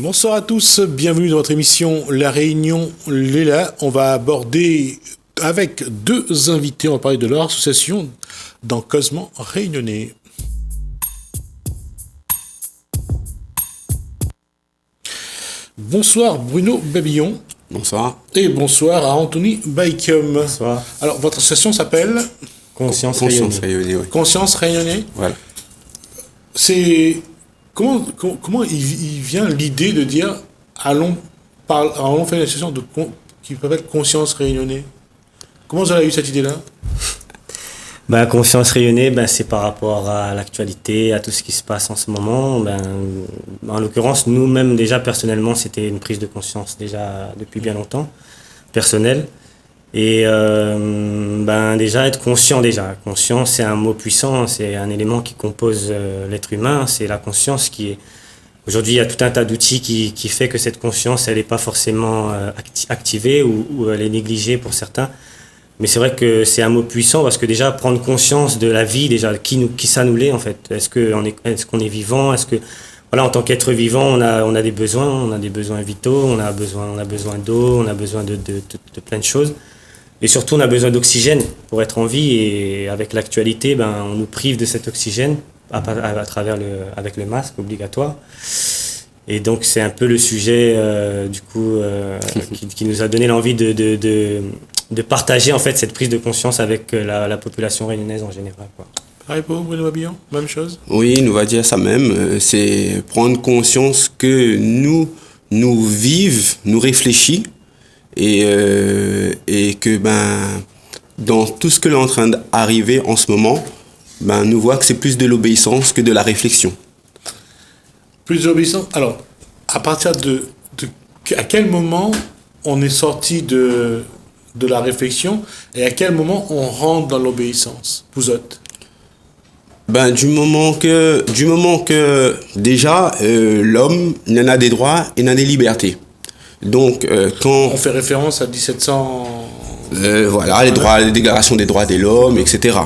Bonsoir à tous, bienvenue dans votre émission La Réunion Léla. On va aborder avec deux invités, on va parler de leur association dans Causement Réunionnais. Bonsoir Bruno Babillon. Bonsoir. Et bonsoir à Anthony Baikum. Bonsoir. Alors votre association s'appelle Conscience Réunionnais. Oui. Conscience Réunionnais. Voilà. C'est comment il vient l'idée de dire allons faire une association qui s'appelle Conscience Réunionnais. Comment vous avez eu cette idée-là? Conscience Réunionnais, c'est par rapport à l'actualité, à tout ce qui se passe en ce moment. En l'occurrence, nous-mêmes déjà personnellement, c'était une prise de conscience déjà depuis bien longtemps, personnelle. Et déjà être conscient déjà. Conscience, c'est un mot puissant, c'est un élément qui compose l'être humain, c'est la conscience qui est... Aujourd'hui, il y a tout un tas d'outils qui fait que cette conscience, elle n'est pas forcément activée ou elle est négligée pour certains. Mais c'est vrai que c'est un mot puissant parce que déjà prendre conscience de la vie, déjà qui ça nous l'est en fait. Est-ce qu'on est vivant? Est-ce que voilà, en tant qu'être vivant, on a des besoins vitaux, on a besoin d'eau, on a besoin de plein de choses. Et surtout, on a besoin d'oxygène pour être en vie. Et avec l'actualité, on nous prive de cet oxygène à travers avec le masque obligatoire. Et donc, c'est un peu le sujet qui nous a donné l'envie de partager en fait cette prise de conscience avec la population réunionnaise en général, quoi. Pareil pour Bruno Babillon, même chose? Oui, nous va dire ça même. C'est prendre conscience que nous vivons, nous réfléchissons et que dans tout ce que l'on est en train d'arriver en ce moment, nous voyons que c'est plus de l'obéissance que de la réflexion. Plus d'obéissance. Alors, à partir à quel moment on est sorti de la réflexion et à quel moment on rentre dans l'obéissance, vous autres? Du moment que déjà l'homme il en a des droits, il en a des libertés. Donc quand on fait référence à 1700 voilà, les déclarations des droits de l'homme, etc.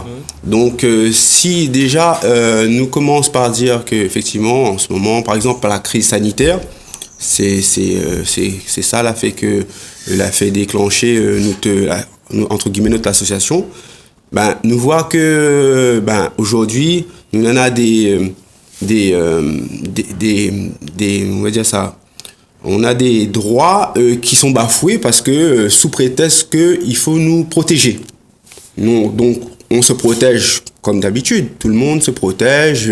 Donc si déjà nous commençons par dire que effectivement en ce moment, par exemple par la crise sanitaire, c'est ça l'a fait déclencher entre guillemets notre association. Nous voyons que aujourd'hui nous en a on va dire ça. On a des droits qui sont bafoués parce que sous prétexte qu'il faut nous protéger. Donc on se protège comme d'habitude. Tout le monde se protège.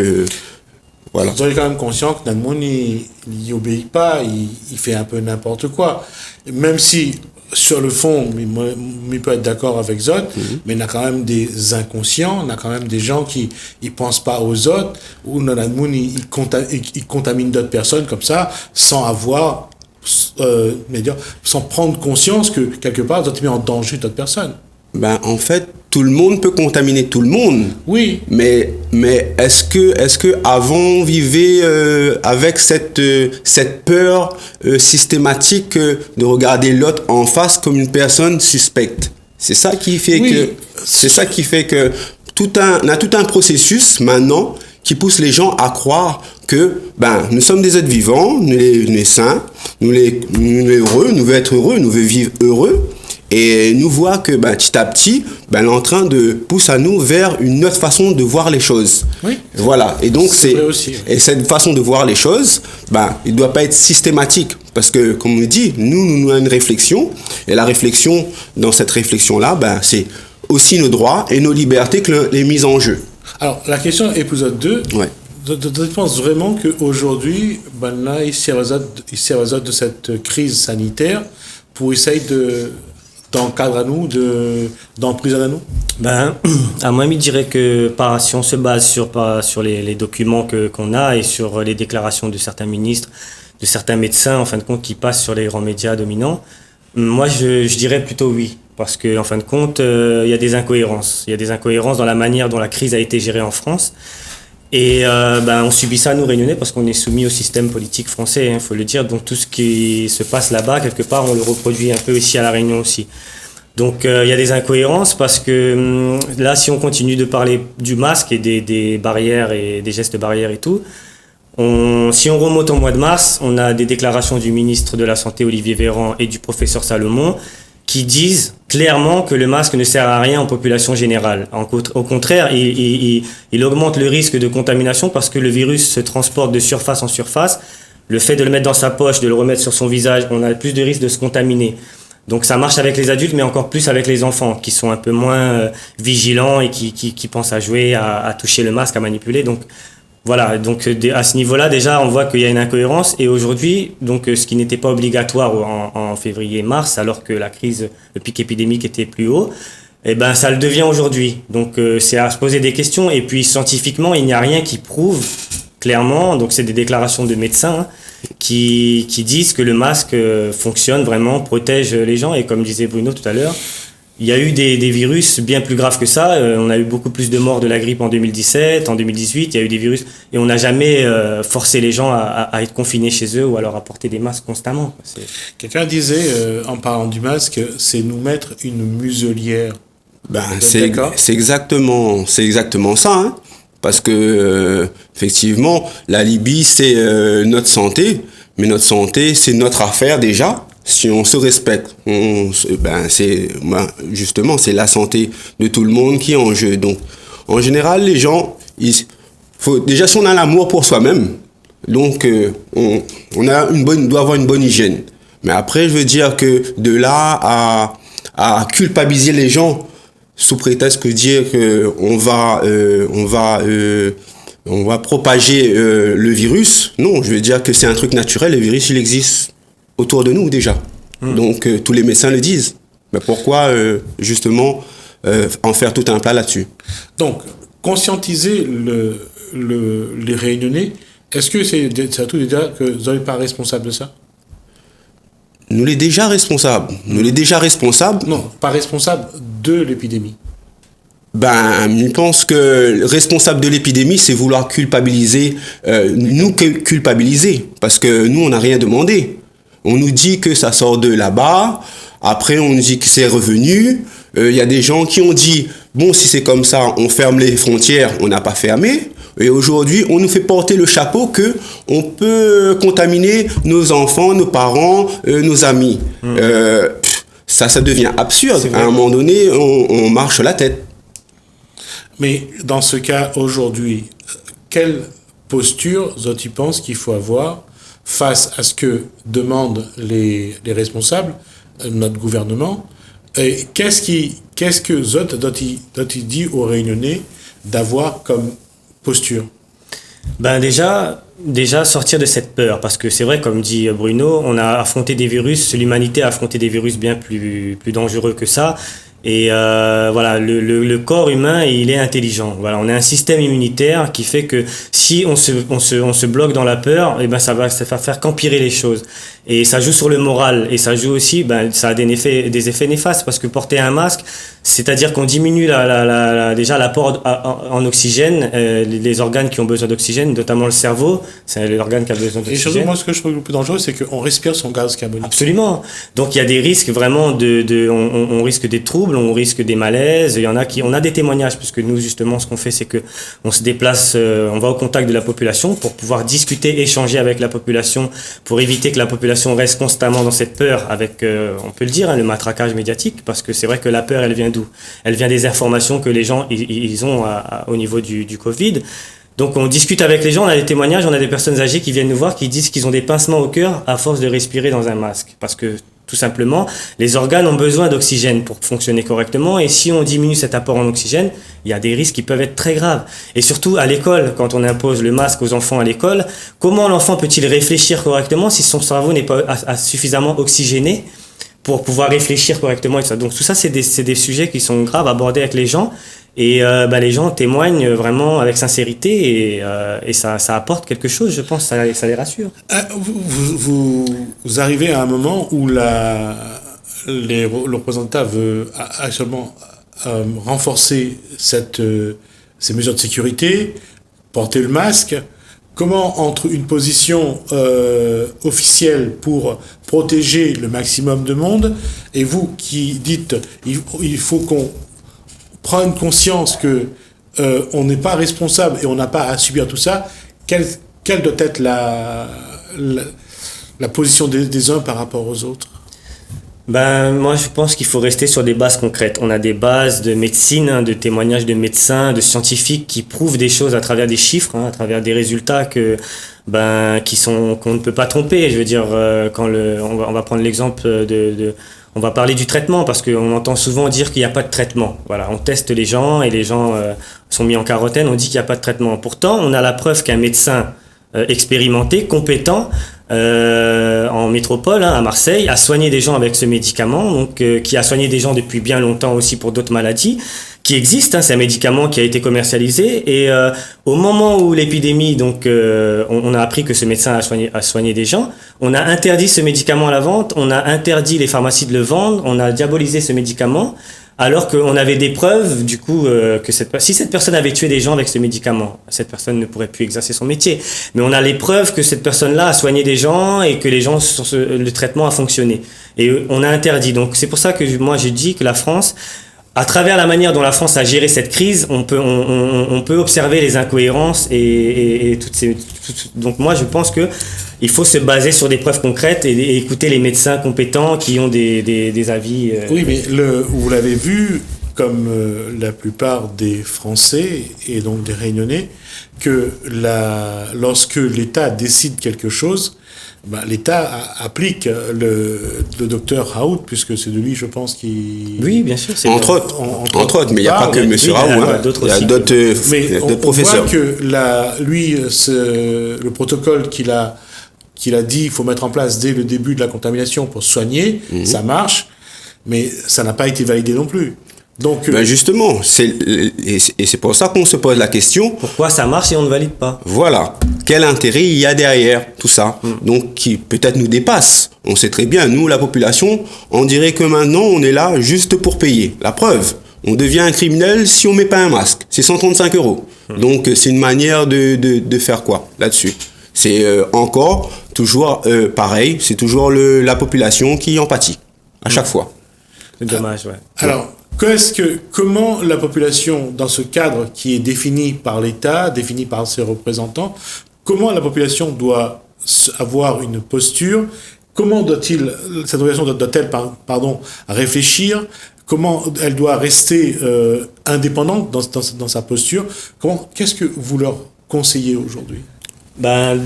Voilà. Vous avez quand même conscience que notre monde il obéit pas, il fait un peu n'importe quoi. Même si sur le fond, il peut être d'accord avec Zot, mais il y a quand même des inconscients, il y a quand même des gens qui ne pensent pas aux autres, ou notre monde il contamine d'autres personnes comme ça, sans avoir, sans prendre conscience que quelque part, Zot met en danger d'autres personnes. En fait, tout le monde peut contaminer tout le monde. Oui. Mais est-ce que avant on vivait avec cette peur systématique de regarder l'autre en face comme une personne suspecte? C'est ça qui fait que on a tout un processus maintenant qui pousse les gens à croire que nous sommes des êtres vivants, nous les saints, nous les heureux, nous voulons être heureux, nous voulons vivre heureux. Et nous voit que petit à petit, elle est en train de pousser à nous vers une autre façon de voir les choses. Oui. Voilà. Et donc et cette façon de voir les choses, il doit pas être systématique parce que comme on dit, nous avons une réflexion et la réflexion dans cette réflexion là, c'est aussi nos droits et nos libertés que les mises en jeu. Alors la question épisode 2. Ouais. Je pense vraiment qu'aujourd'hui, là, il servent de cette crise sanitaire pour essayer d'encadrer à nous, d'emprisonner à nous? À moi, je dirais que si on se base sur les documents qu'on a et sur les déclarations de certains ministres, de certains médecins, en fin de compte, qui passent sur les grands médias dominants, moi, je dirais plutôt oui. Parce qu'en fin de compte, il y a des incohérences. Il y a des incohérences dans la manière dont la crise a été gérée en France. Et on subit ça, nous, Réunionnais, parce qu'on est soumis au système politique français, faut le dire. Donc tout ce qui se passe là-bas, quelque part, on le reproduit un peu ici à La Réunion aussi. Donc il y a des incohérences parce que là, si on continue de parler du masque et des barrières et des gestes barrières et tout, Si on remonte au mois de mars, on a des déclarations du ministre de la Santé Olivier Véran et du professeur Salomon qui disent clairement que le masque ne sert à rien en population générale. Au contraire, il augmente le risque de contamination parce que le virus se transporte de surface en surface. Le fait de le mettre dans sa poche, de le remettre sur son visage, on a plus de risque de se contaminer. Donc ça marche avec les adultes, mais encore plus avec les enfants qui sont un peu moins vigilants et qui pensent à jouer, à toucher le masque, à manipuler. Donc voilà, donc à ce niveau-là, déjà, on voit qu'il y a une incohérence. Et aujourd'hui, donc ce qui n'était pas obligatoire en février-mars, alors que la crise, le pic épidémique était plus haut, eh ben ça le devient aujourd'hui. Donc c'est à se poser des questions. Et puis scientifiquement, il n'y a rien qui prouve clairement, donc c'est des déclarations de médecins qui disent que le masque fonctionne vraiment, protège les gens. Et comme disait Bruno tout à l'heure, il y a eu des virus bien plus graves que ça. On a eu beaucoup plus de morts de la grippe en 2017, en 2018. Il y a eu des virus et on n'a jamais forcé les gens à être confinés chez eux ou à leur apporter des masques constamment. Quelqu'un disait, en parlant du masque, c'est nous mettre une muselière. C'est exactement ça, hein. Parce que effectivement, la Libye, c'est notre santé, mais notre santé, c'est notre affaire déjà. Si on se respecte, justement, c'est la santé de tout le monde qui est en jeu. Donc, en général, les gens, déjà, si on a l'amour pour soi-même, donc on doit avoir une bonne hygiène. Mais après, je veux dire que de là à culpabiliser les gens sous prétexte de dire que on va propager le virus, non, je veux dire que c'est un truc naturel. Le virus, il existe autour de nous déjà. Donc tous les médecins le disent. Mais pourquoi justement en faire tout un plat là-dessus? Donc conscientiser les Réunionnais, est-ce que c'est à tout déjà que vous n'êtes pas responsable de ça? Nous les déjà responsables. Non, pas responsable de l'épidémie. Je pense que responsable de l'épidémie, c'est vouloir culpabiliser, nous culpabiliser, parce que nous on n'a rien demandé. On nous dit que ça sort de là-bas, après on nous dit que c'est revenu. Il y a des gens qui ont dit, bon, si c'est comme ça, on ferme les frontières, on n'a pas fermé. Et aujourd'hui, on nous fait porter le chapeau que on peut contaminer nos enfants, nos parents, nos amis. Ça devient absurde. À un moment donné, on marche la tête. Mais dans ce cas, aujourd'hui, quelle posture, Zot, tu penses qu'il faut avoir face à ce que demandent les responsables, notre gouvernement? Et qu'est-ce que Zot doit-il dire aux Réunionnais d'avoir comme posture? Déjà sortir de cette peur, parce que c'est vrai, comme dit Bruno, on a affronté des virus, l'humanité a affronté des virus bien plus dangereux que ça. Et voilà, le corps humain, il est intelligent. Voilà, on a un système immunitaire qui fait que si on se bloque dans la peur, et ben ça va faire qu'empirer les choses. Et ça joue sur le moral, et ça joue aussi, ça a des effets néfastes, parce que porter un masque, c'est-à-dire qu'on diminue déjà l'apport en oxygène, les organes qui ont besoin d'oxygène, notamment le cerveau, c'est l'organe qui a besoin d'oxygène. Et surtout, moi, ce que je trouve le plus dangereux, c'est qu'on respire son gaz carbonique. Absolument. Donc il y a des risques vraiment on risque des troubles, on risque des malaises. Il y en a on a des témoignages, puisque nous justement, ce qu'on fait, c'est que on se déplace, on va au contact de la population pour pouvoir discuter, échanger avec la population, pour éviter que la population reste constamment dans cette peur avec, on peut le dire, le matraquage médiatique, parce que c'est vrai que la peur, elle vient d'où? Elle vient des informations que les gens ils ont au niveau du Covid. Donc on discute avec les gens, on a des témoignages, on a des personnes âgées qui viennent nous voir, qui disent qu'ils ont des pincements au cœur à force de respirer dans un masque, parce que tout simplement, les organes ont besoin d'oxygène pour fonctionner correctement, et si on diminue cet apport en oxygène, il y a des risques qui peuvent être très graves. Et surtout à l'école, quand on impose le masque aux enfants à l'école, comment l'enfant peut-il réfléchir correctement si son cerveau n'est pas suffisamment oxygéné pour pouvoir réfléchir correctement et tout ça. Donc tout ça, c'est des sujets qui sont graves à aborder avec les gens, et les gens témoignent vraiment avec sincérité, et ça apporte quelque chose, je pense, ça les rassure. Vous arrivez à un moment où le représentant veut actuellement renforcer ces mesures de sécurité, porter le masque. Comment, entre une position officielle pour protéger le maximum de monde, et vous qui dites il faut qu'on prenne conscience que on n'est pas responsable et on n'a pas à subir tout ça, quelle doit être la position des uns par rapport aux autres? Ben, moi, je pense qu'il faut rester sur des bases concrètes. On a des bases de médecine, hein, de témoignages de médecins, de scientifiques qui prouvent des choses à travers des chiffres, hein, à travers des résultats qu'on ne peut pas tromper. Je veux dire, on va prendre l'exemple on va parler du traitement parce qu'on entend souvent dire qu'il n'y a pas de traitement. Voilà, on teste les gens et les gens sont mis en quarantaine, on dit qu'il n'y a pas de traitement. Pourtant, on a la preuve qu'un médecin expérimenté, compétent, en métropole, hein, à Marseille, a soigné des gens avec ce médicament, donc qui a soigné des gens depuis bien longtemps aussi pour d'autres maladies qui existent. Hein, c'est un médicament qui a été commercialisé et au moment où l'épidémie, donc on a appris que ce médecin a soigné des gens, on a interdit ce médicament à la vente, on a interdit les pharmacies de le vendre, on a diabolisé ce médicament. Alors qu'on avait des preuves, du coup, que si cette personne avait tué des gens avec ce médicament, cette personne ne pourrait plus exercer son métier. Mais on a les preuves que cette personne-là a soigné des gens et que le traitement a fonctionné. Et on a interdit. Donc c'est pour ça que moi j'ai dit que la France, à travers la manière dont la France a géré cette crise, on peut observer les incohérences et donc moi je pense que il faut se baser sur des preuves concrètes et écouter les médecins compétents qui ont des avis. Oui, mais vous l'avez vu, comme la plupart des Français et donc des Réunionnais, que lorsque l'État décide quelque chose, l'État applique le docteur Raoult, puisque c'est de lui, je pense, qui... Oui, bien sûr. Entre autres, mais il n'y a pas que M. Raoult, il y a d'autres professeurs. On voit que le protocole qu'il a dit, il faut mettre en place dès le début de la contamination pour soigner, ça marche, mais ça n'a pas été validé non plus. Donc, justement, c'est pour ça qu'on se pose la question. Pourquoi ça marche et on ne valide pas? Voilà. Quel intérêt il y a derrière tout ça? Donc, qui peut-être nous dépasse. On sait très bien, nous, la population, on dirait que maintenant, on est là juste pour payer. La preuve, on devient un criminel si on ne met pas un masque. C'est 135 €. Donc, c'est une manière de faire quoi là-dessus? C'est encore toujours pareil, c'est toujours la population qui en pâtit, à chaque fois. C'est dommage, ouais. Alors, comment la population, dans ce cadre qui est défini par l'État, défini par ses représentants, comment la population doit avoir une posture? Comment cette population doit-elle réfléchir? Comment elle doit rester indépendante dans sa posture? Qu'est-ce que vous leur conseillez aujourd'hui?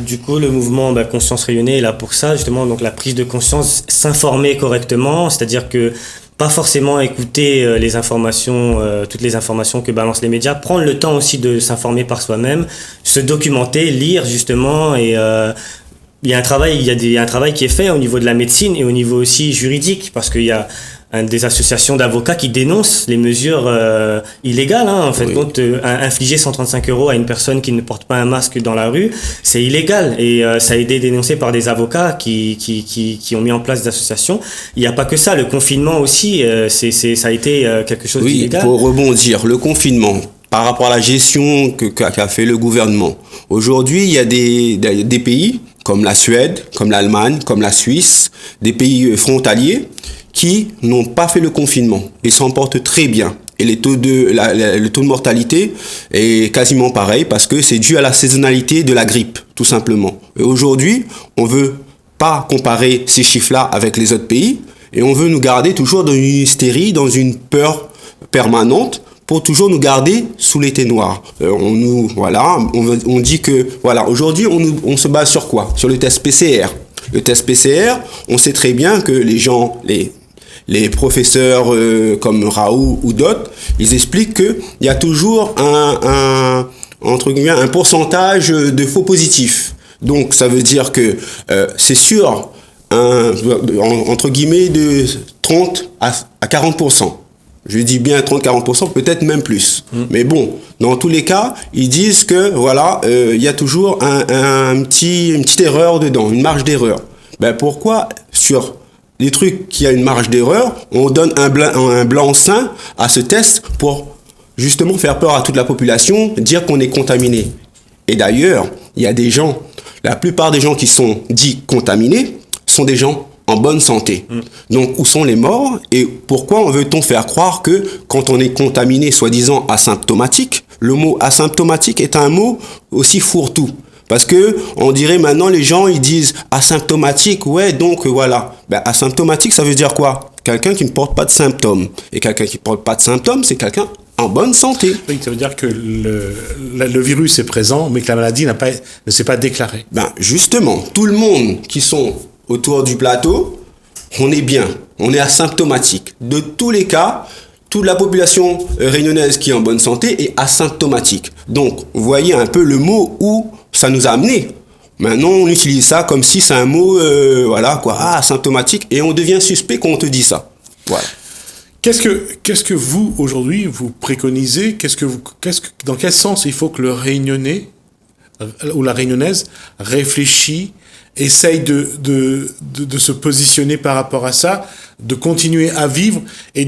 Du coup, le mouvement Conscience Rayonnée est là pour ça, justement, donc la prise de conscience, s'informer correctement, c'est-à-dire que pas forcément écouter les informations, toutes les informations que balancent les médias, prendre le temps aussi de s'informer par soi-même, se documenter, lire justement, et il y a un travail qui est fait au niveau de la médecine et au niveau aussi juridique, parce qu'il y a des associations d'avocats qui dénoncent les mesures illégales. En fait, infliger 135 € à une personne qui ne porte pas un masque dans la rue, c'est illégal. Et ça a été dénoncé par des avocats qui ont mis en place des associations. Il n'y a pas que ça. Le confinement aussi, ça a été quelque chose d'illégal. Oui, pour rebondir, le confinement, par rapport à la gestion qu'a fait le gouvernement. Aujourd'hui, il y a des pays comme la Suède, comme l'Allemagne, comme la Suisse, des pays frontaliers qui n'ont pas fait le confinement et s'en portent très bien. Et le taux de mortalité est quasiment pareil parce que c'est dû à la saisonnalité de la grippe, tout simplement. Et aujourd'hui, on veut pas comparer ces chiffres-là avec les autres pays et on veut nous garder toujours dans une hystérie, dans une peur permanente pour toujours nous garder sous les ténoirs. On dit que, aujourd'hui, on se base sur quoi? Sur le test PCR. Le test PCR, on sait très bien que les gens, les professeurs comme Raoult ou d'autres, ils expliquent qu'il y a toujours un pourcentage de faux positifs. Donc, ça veut dire que c'est sûr, entre guillemets, de 30 à 40%. Je dis bien 30-40%, peut-être même plus. Mais bon, dans tous les cas, ils disent que il y a toujours une petite erreur dedans, une marge d'erreur. Pourquoi sur les trucs qui a une marge d'erreur, on donne un blanc-seing à ce test pour justement faire peur à toute la population, dire qu'on est contaminé. Et d'ailleurs, il y a des gens, la plupart des gens qui sont dits contaminés sont des gens en bonne santé. Donc, où sont les morts et pourquoi veut-on faire croire que quand on est contaminé, soi-disant asymptomatique, le mot asymptomatique est un mot aussi fourre-tout. Parce que on dirait maintenant les gens ils disent asymptomatique, ouais donc voilà. Ben asymptomatique ça veut dire quoi? Quelqu'un qui ne porte pas de symptômes. Et quelqu'un qui ne porte pas de symptômes, c'est quelqu'un en bonne santé. Oui, ça veut dire que le virus est présent, mais que la maladie ne s'est pas déclarée. Ben justement, tout le monde qui sont autour du plateau, on est bien, on est asymptomatique. De tous les cas, toute la population réunionnaise qui est en bonne santé est asymptomatique. Donc, vous voyez un peu le mot où ça nous a amené. Maintenant, on utilise ça comme si c'est un mot, voilà quoi, asymptomatique, et on devient suspect quand on te dit ça. Voilà. Qu'est-ce que vous, aujourd'hui, vous préconisez? Dans quel sens il faut que le Réunionnais ou la Réunionnaise réfléchit, essaye de se positionner par rapport à ça, de continuer à vivre et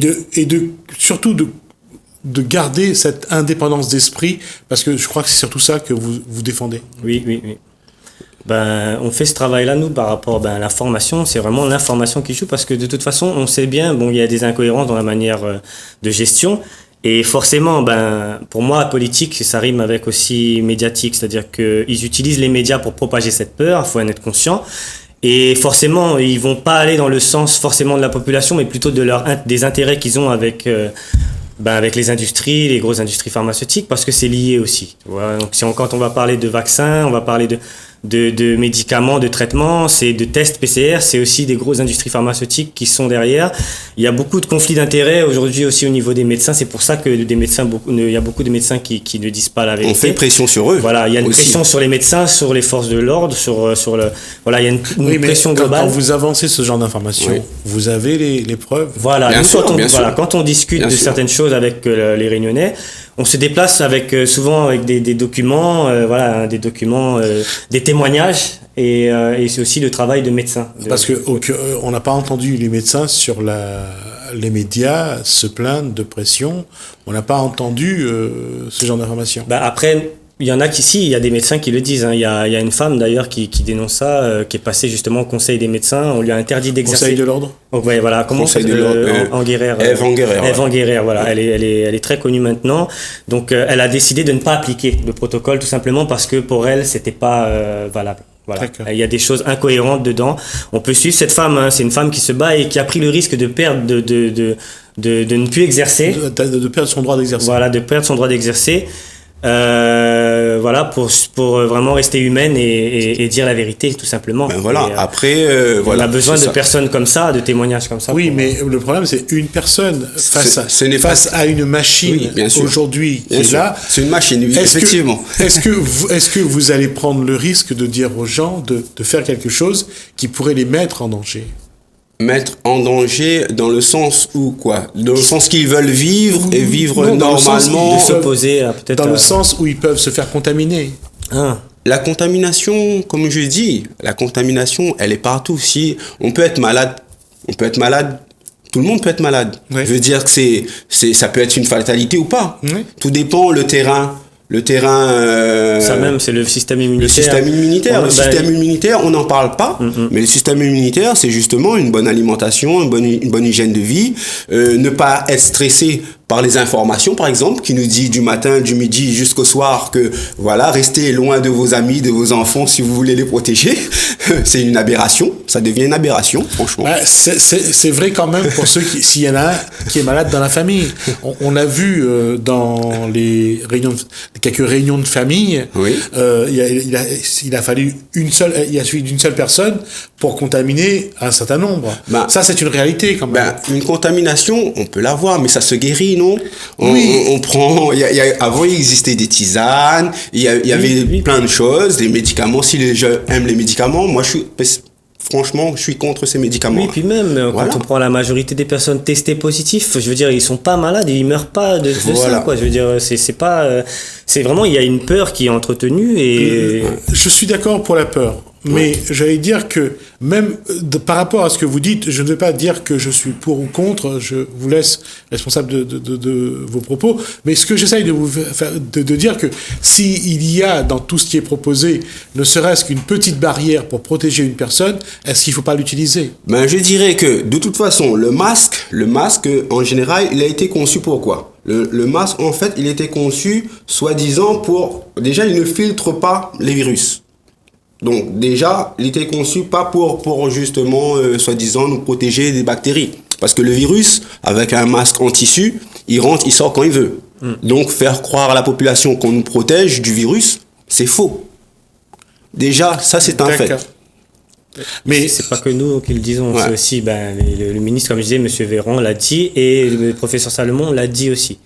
surtout de garder cette indépendance d'esprit, parce que je crois que c'est surtout ça que vous défendez. Oui. Ben, on fait ce travail-là, nous, par rapport à la formation. C'est vraiment l'information qui joue, parce que de toute façon, on sait bien, bon, il y a des incohérences dans la manière de gestion. Et forcément, pour moi, politique, ça rime avec aussi médiatique. C'est-à-dire qu'ils utilisent les médias pour propager cette peur, il faut en être conscient. Et forcément, ils vont pas aller dans le sens forcément de la population, mais plutôt des intérêts qu'ils ont avec les industries, les grosses industries pharmaceutiques, parce que c'est lié aussi. Voilà. Donc, quand on va parler de vaccins, on va parler de médicaments, de traitements, c'est de tests PCR, c'est aussi des grosses industries pharmaceutiques qui sont derrière. Il y a beaucoup de conflits d'intérêts aujourd'hui aussi au niveau des médecins. C'est pour ça que il y a beaucoup de médecins qui ne disent pas la vérité. On fait pression sur eux. Voilà, il y a une aussi. pression sur les médecins, sur les forces de l'ordre, voilà, il y a une pression globale. Quand vous avancez ce genre d'informations, vous avez les preuves. Voilà, bien sûr, quand on discute de certaines choses avec les Réunionnais, on se déplace souvent avec des documents, des documents, des témoignages, et c'est aussi le travail de médecins. Parce que on n'a pas entendu les médecins sur les médias se plaindre de pression. On n'a pas entendu ce genre d'informations. Après, il y en a il y a des médecins qui le disent. Hein. Il y a une femme d'ailleurs qui dénonce ça, qui est passée justement au Conseil des médecins. On lui a interdit d'exercer. Conseil de l'ordre. Donc, ouais, voilà. Comment Conseil de l'ordre. Anguerrère. Ève Anguerrère. Ève Anguerrère, voilà. Elle est très connue maintenant. Donc, elle a décidé de ne pas appliquer le protocole, tout simplement parce que pour elle, c'était pas valable. Voilà. Il y a des choses incohérentes dedans. On peut suivre cette femme. Hein. C'est une femme qui se bat et qui a pris le risque de perdre, de ne plus exercer. De perdre son droit d'exercer. Voilà, de perdre son droit d'exercer. Pour vraiment rester humaine et dire la vérité, tout simplement. Après, on a besoin de personnes comme ça, de témoignages comme ça. Oui, mais le problème, c'est une personne face à une machine aujourd'hui qui est là. C'est une machine, oui, effectivement. Est-ce que vous allez prendre le risque de dire aux gens de faire quelque chose qui pourrait les mettre en danger? Mettre en danger dans le sens où quoi? Dans le sens qu'ils veulent vivre et vivre normalement. Dans le sens où ils peuvent se faire contaminer. La contamination, comme je dis, la contamination, elle est partout. Si on peut être malade, tout le monde peut être malade. Oui. Je veux dire que ça peut être une fatalité ou pas. Oui. Tout dépend le terrain. Ça même, c'est le système immunitaire. Le système immunitaire, on n'en parle pas, mais le système immunitaire, c'est justement une bonne alimentation, une bonne hygiène de vie, ne pas être stressé par les informations, par exemple, qui nous dit du matin, du midi jusqu'au soir que, voilà, restez loin de vos amis, de vos enfants si vous voulez les protéger. C'est une aberration. Ça devient une aberration, franchement. C'est vrai quand même pour s'il y en a un qui est malade dans la famille. On a vu dans les quelques réunions de famille, il a fallu il a suffi d'une seule personne pour contaminer un certain nombre. Ça, c'est une réalité quand même. Une contamination, on peut l'avoir, mais ça se guérit, non? On prend. Avant, il existait des tisanes, il y avait plein de choses, des médicaments. Si les gens aiment les médicaments, moi, franchement, je suis contre ces médicaments. Oui, puis même, quand on prend la majorité des personnes testées positives, je veux dire, ils sont pas malades, ils meurent pas de ça, quoi. Je veux dire, c'est pas, c'est vraiment, il y a une peur qui est entretenue et... Je suis d'accord pour la peur. Mais j'allais dire que même par rapport à ce que vous dites, je ne vais pas dire que je suis pour ou contre, je vous laisse responsable de vos propos, mais ce que j'essaye de vous faire, de dire que s'il y a dans tout ce qui est proposé, ne serait-ce qu'une petite barrière pour protéger une personne, est-ce qu'il ne faut pas l'utiliser? Je dirais que de toute façon, le masque en général, il a été conçu pour quoi? Le masque, en fait, il était conçu, soi-disant, déjà, il ne filtre pas les virus. Donc déjà, il était conçu pas pour justement, soi-disant, nous protéger des bactéries. Parce que le virus, avec un masque en tissu, il rentre, il sort quand il veut. Donc faire croire à la population qu'on nous protège du virus, c'est faux. Déjà, ça c'est un fait. Mais c'est pas que nous qui le disons, c'est aussi le ministre, comme je disais, M. Véran l'a dit, et le professeur Salomon l'a dit aussi.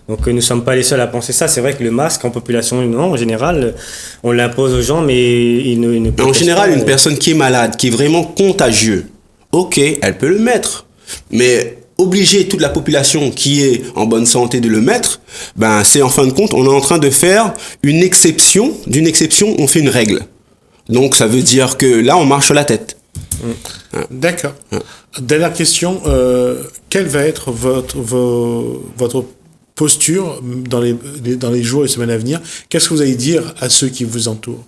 Donc nous ne sommes pas les seuls à penser ça. C'est vrai que le masque en population, non, en général, on l'impose aux gens, mais il ne en général, une personne qui est malade, qui est vraiment contagieux, ok, elle peut le mettre. Mais obliger toute la population qui est en bonne santé de le mettre, c'est en fin de compte, on est en train de faire une exception. D'une exception, on fait une règle. Donc ça veut dire que là, on marche sur la tête. D'accord. Dernière question, quelle va être votre posture dans les jours et semaines à venir? Qu'est-ce que vous allez dire à ceux qui vous entourent?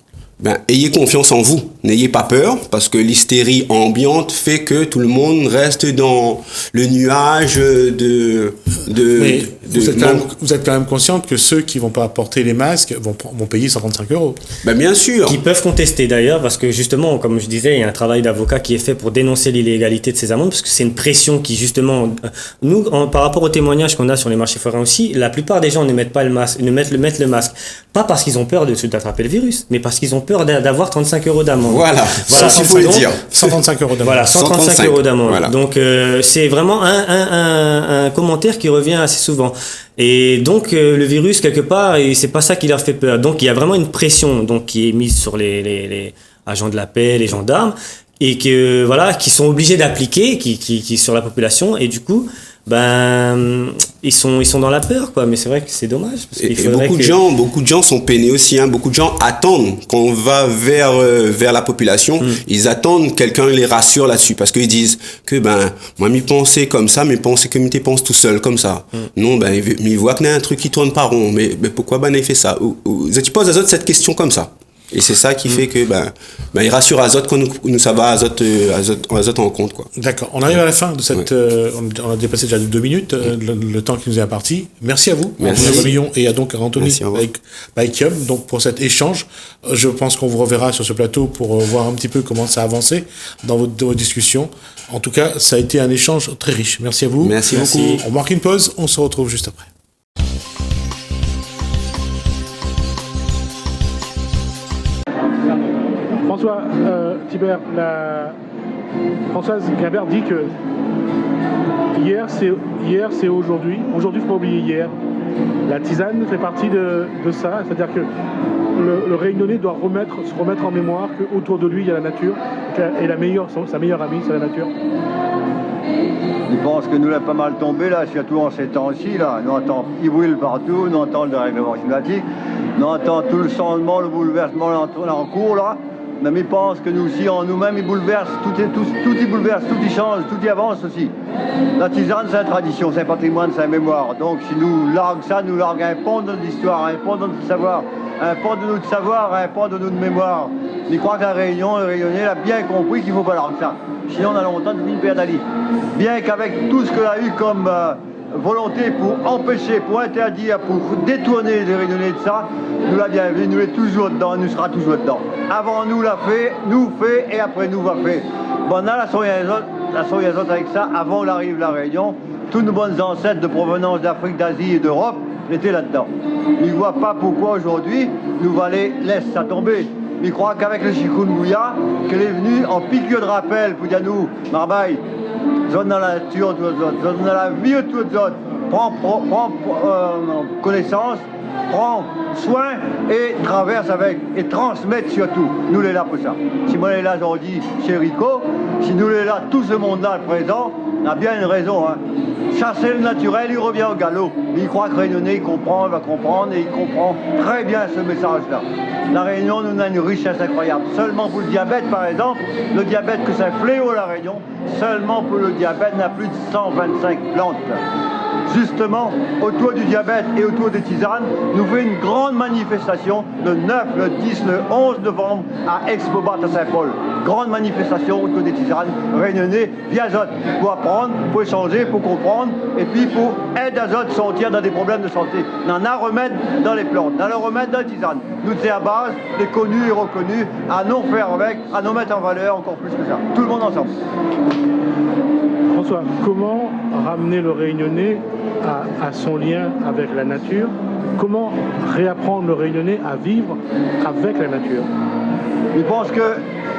Ayez confiance en vous, n'ayez pas peur, parce que l'hystérie ambiante fait que tout le monde reste dans le nuage vous êtes quand même consciente que ceux qui vont pas porter les masques vont payer 135 €. Bien sûr. Qui peuvent contester d'ailleurs, parce que justement, comme je disais, il y a un travail d'avocat qui est fait pour dénoncer l'illégalité de ces amendes, parce que c'est une pression qui justement, nous, par rapport aux témoignages qu'on a sur les marchés forains aussi, la plupart des gens ne mettent pas le masque, mettent le masque, pas parce qu'ils ont peur d'attraper le virus, mais parce qu'ils ont peur d'avoir 35 € d'amende. Voilà, ça il faut le dire. 135 € d'amende. Voilà, 135 € d'amende. Voilà. Donc c'est vraiment un commentaire qui revient assez souvent. Et donc le virus quelque part, et c'est pas ça qui leur fait peur. Donc il y a vraiment une pression qui est mise sur les agents de la paix, les gendarmes, et qui sont obligés d'appliquer, qui sur la population, et du coup ils sont dans la peur, quoi. Mais c'est vrai que c'est dommage, parce qu'il faudrait beaucoup de gens sont peinés aussi, beaucoup de gens attendent qu'on va vers la population. Ils attendent quelqu'un les rassure là-dessus, parce qu'ils disent que moi m'y pensais comme ça, mais penser que m'y pense tout seul comme ça. Non, ils voient qu'il y a un truc qui tourne pas rond, mais pourquoi il fait ça? Tu poses à Azot cette question comme ça. Et c'est ça qui fait que il rassure Azot quand nous ça va Azot en compte, quoi. D'accord. On arrive à la fin de cette on a dépassé déjà 2 minutes le temps qui nous est imparti. Merci à vous. Merci. Et à donc Anthony Baikium donc pour cet échange. Je pense qu'on vous reverra sur ce plateau pour voir un petit peu comment ça a avancé dans vos discussions. En tout cas, ça a été un échange très riche. Merci à vous. Merci beaucoup. On marque une pause, on se retrouve juste après. François, Thibert, Françoise Gabert dit que hier c'est aujourd'hui. Aujourd'hui, il ne faut pas oublier hier. La tisane fait partie de ça, c'est-à-dire que le Réunionnais doit se remettre en mémoire qu'autour de lui il y a la nature et sa meilleure amie c'est la nature. Je pense que nous l'a pas mal tombé là, surtout en ces temps-ci là. On entend il brûle partout, on entend le dérèglement climatique, on entend tout le changement, le bouleversement en cours là. Mais il pense que nous aussi, en nous-mêmes, il bouleverse, tout y bouleverse, tout y change, tout y avance aussi. La tisane, c'est une tradition, c'est un patrimoine, c'est une mémoire. Donc si nous larguons ça, nous larguons un pont de notre histoire, un pont de notre savoir, un pont de notre savoir, un pont de notre mémoire. Je crois que la Réunion, le Réunionnais, a bien compris qu'il ne faut pas larguer ça. Sinon, on a longtemps de venir perdre. Bien qu'avec tout ce qu'on a eu comme volonté pour empêcher, pour interdire, pour détourner les Réunionnais de ça, nous l'a bien vu, nous est toujours dedans, nous sera toujours dedans. Avant nous l'a fait, nous fait et après nous va fait. Bon, là, la soyazote avec ça, avant l'arrivée de la Réunion, tous nos bons ancêtres de provenance d'Afrique, d'Asie et d'Europe étaient là-dedans. Ils ne voient pas pourquoi aujourd'hui nous va laisser ça tomber. Ils croient qu'avec le chikungunya, qu'elle est venue en piqûre de rappel pour dire nous, Marbaille, zone dans la nature, zone dans la vie, tout autres. Prends connaissance, prends soin et traverse avec et transmettre surtout. Nous les là pour ça. Si moi les là aujourd'hui chez Rico, si nous les là tout ce monde-là le présent, on a bien une raison. Chasser le naturel, il revient au galop. Il croit que Réunionnais, il va comprendre et il comprend très bien ce message-là. La Réunion nous a une richesse incroyable. Seulement pour le diabète, par exemple, le diabète que c'est un fléau la Réunion, seulement pour le diabète, on a plus de 125 plantes. justement, autour du diabète et autour des tisanes, nous fait une grande manifestation le 9, le 10, le 11 novembre à Expobat à Saint-Paul. Grande manifestation autour des tisanes réunionnais via Azote pour apprendre, pour échanger, pour comprendre et puis pour aider Azote à sortir dans des problèmes de santé. On en a remède dans les plantes, on a le remède dans les tisanes. Nous, c'est à base, les connus et reconnus, à nous faire avec, à nous mettre en valeur encore plus que ça. Tout le monde ensemble. François, comment ramener le Réunionnais à son lien avec la nature? Comment réapprendre le Réunionnais à vivre avec la nature? Je pense que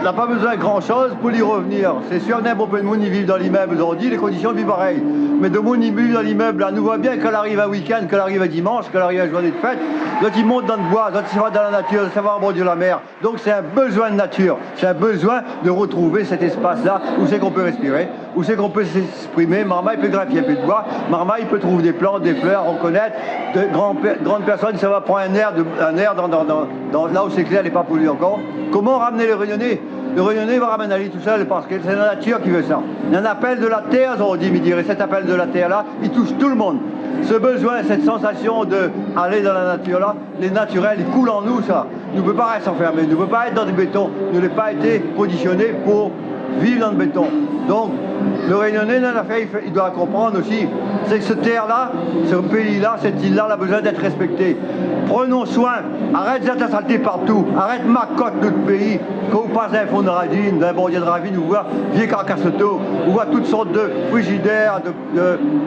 n'a pas besoin de grand-chose pour y revenir. C'est sûr, n'importe quel monde y vit dans l'immeuble aujourd'hui, les conditions vivent pareilles. Mais de monde y vit dans l'immeuble, là, nous voit bien qu'elle arrive à week-end, qu'elle arrive à dimanche, qu'elle arrive à journée de fête, d'autres ils montent dans le bois, d'autres ils vont dans la nature, ça va aborder la mer. Donc c'est un besoin de nature, c'est un besoin de retrouver cet espace-là où c'est qu'on peut respirer, où c'est qu'on peut s'exprimer. Marmaille peut greffer un peu de bois, Marmaille peut trouver des plantes, des fleurs, reconnaître. De grandes personnes, ça va prendre un air là où c'est clair, elle n'est pas polluée encore. Comment ramener le Réunionnais? Le Réunionnais va ramener Ali tout seul parce que c'est la nature qui veut ça. Il y a un appel de la terre, on dit, mais dirait, cet appel de la terre-là, il touche tout le monde. Ce besoin, cette sensation d'aller dans la nature-là, les naturels, ils coulent en nous, ça. Nous ne pouvons pas rester enfermés, nous ne pouvons pas être dans du béton. Nous n'avons pas été conditionnés pour vivre dans le béton. Donc, le Réunionnais, il doit comprendre aussi, c'est que cette terre-là, ce pays-là, cette île-là, a besoin d'être respectée. Prenons soin, arrête d'être saleté partout, arrête ma cote notre pays. Quand vous passez un fond de ravine, d'un bordier de ravine, vous voyez vieux carcasseto, vous voyez toutes sortes de frigidaires,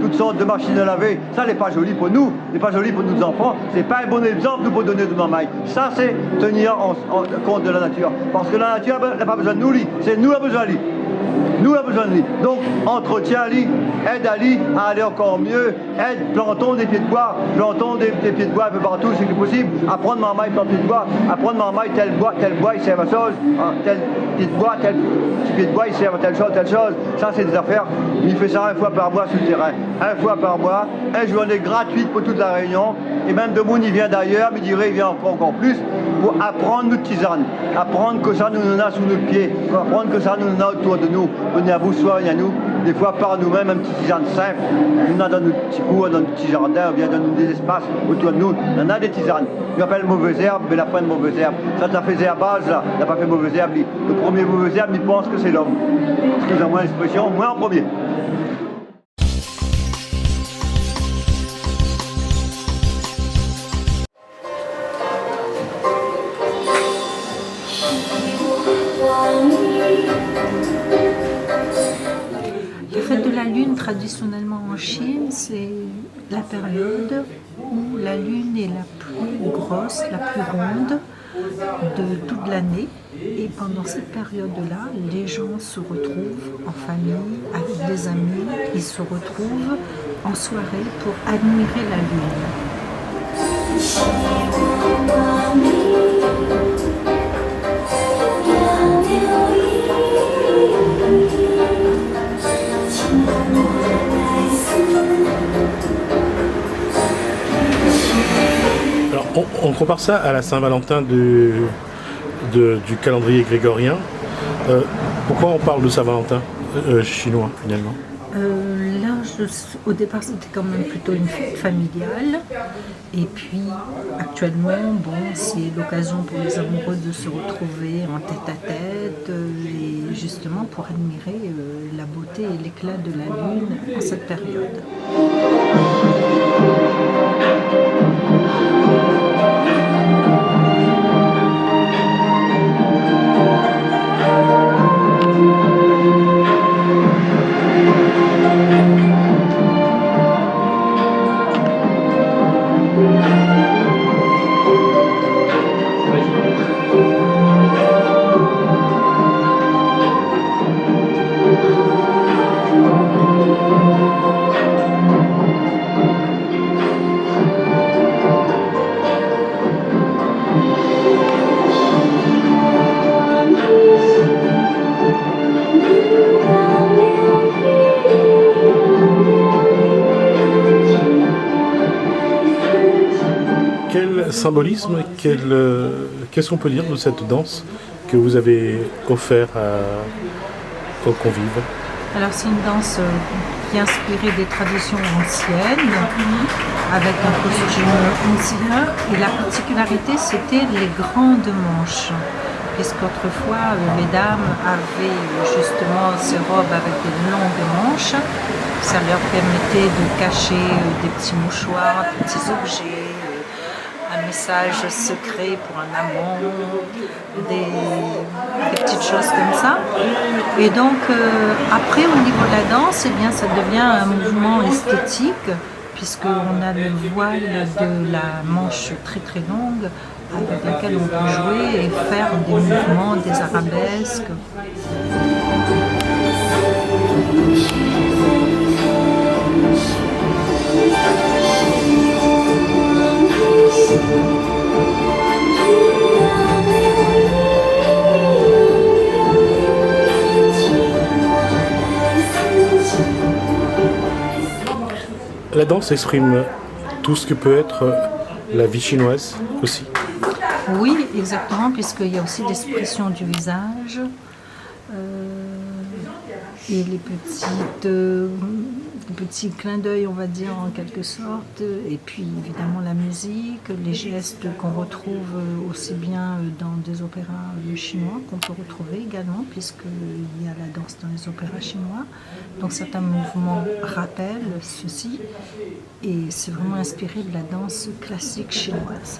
toutes sortes de machines à laver. Ça n'est pas joli pour nous, n'est pas joli pour nos enfants, c'est pas un bon exemple pour donner de marmaille. Ça, c'est tenir en compte de la nature. Parce que la nature n'a pas besoin de nous, c'est nous qui avons besoin de lui. Nous avons besoin de lui. Donc, entretiens Ali, aide Ali à aller encore mieux, plantons des pieds de bois, plantons des pieds de bois un peu partout, c'est que possible. Apprendre marmaille, planter de bois, apprendre marmaille, tel bois, il sert à chose, tel pied de bois, tel petit pied de bois, il sert à telle chose. Ça, c'est des affaires. Il fait ça 1 fois par mois sur le terrain. 1 fois par mois, une journée gratuite pour toute la Réunion. Et même de monde, il vient d'ailleurs, mais il vient encore plus, pour apprendre notre tisane. Apprendre que ça nous en a sous nos pieds, apprendre que ça nous en a autour de nous. Venez à vous, soignez à nous, des fois par nous-mêmes, un petit tisane simple. Nous en a dans notre petit cours, dans notre petit jardin, ou bien dans des espaces autour de nous. On en a des tisanes. Il appelle mauvaise herbe, mais la fin de mauvaise herbe. Ça t'a fait herbage, là. Il n'a pas fait mauvaise herbe. Le premier mauvaise herbe, il pense que c'est l'homme. Excusez-moi l'expression, moi en premier. Traditionnellement en Chine, c'est la période où la lune est la plus grosse, la plus ronde de toute l'année. Et pendant cette période-là, les gens se retrouvent en famille, avec des amis, ils se retrouvent en soirée pour admirer la lune. Alors, on compare ça à la Saint-Valentin du calendrier grégorien. Pourquoi on parle de Saint-Valentin chinois finalement? Au départ, c'était quand même plutôt une fête familiale. Et puis, actuellement, c'est l'occasion pour les amoureux de se retrouver en tête-à-tête et justement pour admirer la beauté et l'éclat de la lune en cette période. Symbolisme, qu'est-ce qu'on peut dire de cette danse que vous avez offert aux convives? Alors c'est une danse qui est inspiré des traditions anciennes, avec un costume ancien. Et la particularité, c'était les grandes manches. Puisqu'autrefois, les dames avaient justement ces robes avec des longues manches. Ça leur permettait de cacher des petits mouchoirs, des petits objets, un message secret pour un amant, des petites choses comme ça. Et donc, après, au niveau de la danse, eh bien, ça devient un mouvement esthétique, puisqu'on a le voile de la manche très très longue, avec laquelle on peut jouer et faire des mouvements, des arabesques. La danse exprime tout ce que peut être la vie chinoise aussi. Oui, exactement, puisqu'il y a aussi l'expression du visage et les petits clins d'œil, on va dire, en quelque sorte, et puis évidemment la musique, les gestes qu'on retrouve aussi bien dans des opéras chinois, qu'on peut retrouver également, puisqu'il y a la danse dans les opéras chinois. Donc certains mouvements rappellent ceci, et c'est vraiment inspiré de la danse classique chinoise.